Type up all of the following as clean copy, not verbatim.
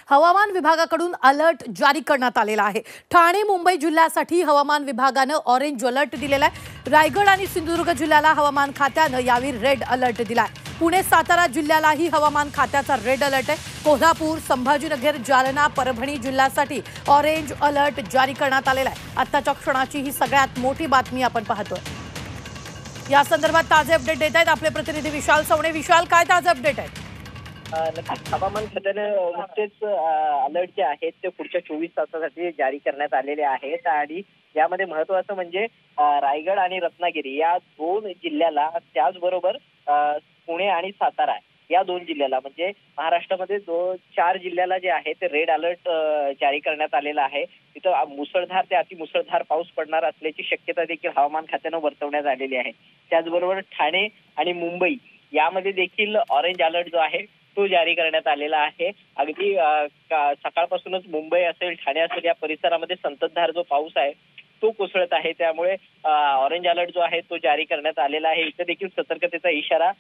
हवामान विभागाकडून अलर्ट जारी करण्यात आलेला आहे। ठाणे मुंबई जिल्ह्यासाठी हवामान विभागाने ऑरेंज अलर्ट दिलेला आहे। रायगड आणि सिंधुदुर्ग जिल्ह्याला हवामान खात्याने यावेळी रेड अलर्ट दिलाय। पुणे सातारा जिल्ह्यालाही हवामान खात्याचा रेड अलर्ट आहे। कोल्हापूर, संभाजीनगर, जालना, परभणी जिल्ह्यासाठी ऑरेंज अलर्ट जारी करण्यात आलेला आहे। आताच्या क्षणाची ही सगळ्यात मोठी बातमी आपण पाहतोय। या संदर्भात ताजे अपडेट देत आहेत आपले प्रतिनिधी विशाल सवणे। विशाल, काय ताजे अपडेट आहेत? नक्कीच हवामान खात्याने नुकतेच अलर्ट जे आहेत ते पुढच्या 24 तासासाठी जारी करण्यात आलेले आहेत आणि यामध्ये महत्त्वाचं म्हणजे रायगड आणि रत्नागिरी या दोन जिल्ह्याला, त्याचबरोबर पुणे आणि सातारा या दोन जिल्ह्याला, म्हणजे महाराष्ट्रामध्ये 4 जिल्ह्याला जे आहे ते रेड अलर्ट जारी करण्यात आलेला आहे। तिथं मुसळधार ते अतिमुसळधार पाऊस पडणार असल्याची शक्यता देखील हवामान खात्यानं वर्तवण्यात आलेली आहे। त्याचबरोबर ठाणे आणि मुंबई यामध्ये देखील ऑरेंज अलर्ट जो आहे तो जारी करण्यात आलेला आहे। अगदी सकाळपासूनच मुंबई असेल, ठाणे असेल या परिसरामध्ये संततधार जो पाऊस आहे तो कोसळत आहे, त्यामुळे ऑरेंज अलर्ट जो आहे तो जारी करण्यात आलेला आहे। इथे देखील सतर्कतेचा इशारा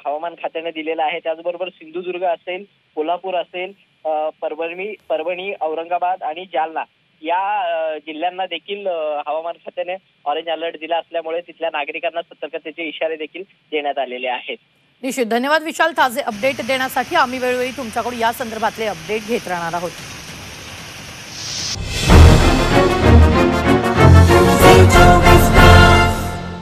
हवामान खात्याने दिलेला आहे। त्याचबरोबर सिंधुदुर्ग असेल, कोल्हापूर असेल, परभणी, औरंगाबाद आणि जालना या जिल्ह्यांना देखील हवामान खात्याने ऑरेंज अलर्ट दिला असल्यामुळे तिथल्या नागरिकांना सतर्कतेचे इशारे देखील देण्यात आलेले आहेत। निश्चित, धन्यवाद विशाल ताजे अपडेट देण्यासाठी। आम्ही वेळोवेळी तुमच्याकडून या संदर्भातले अपडेट घेत राहणार आहोत।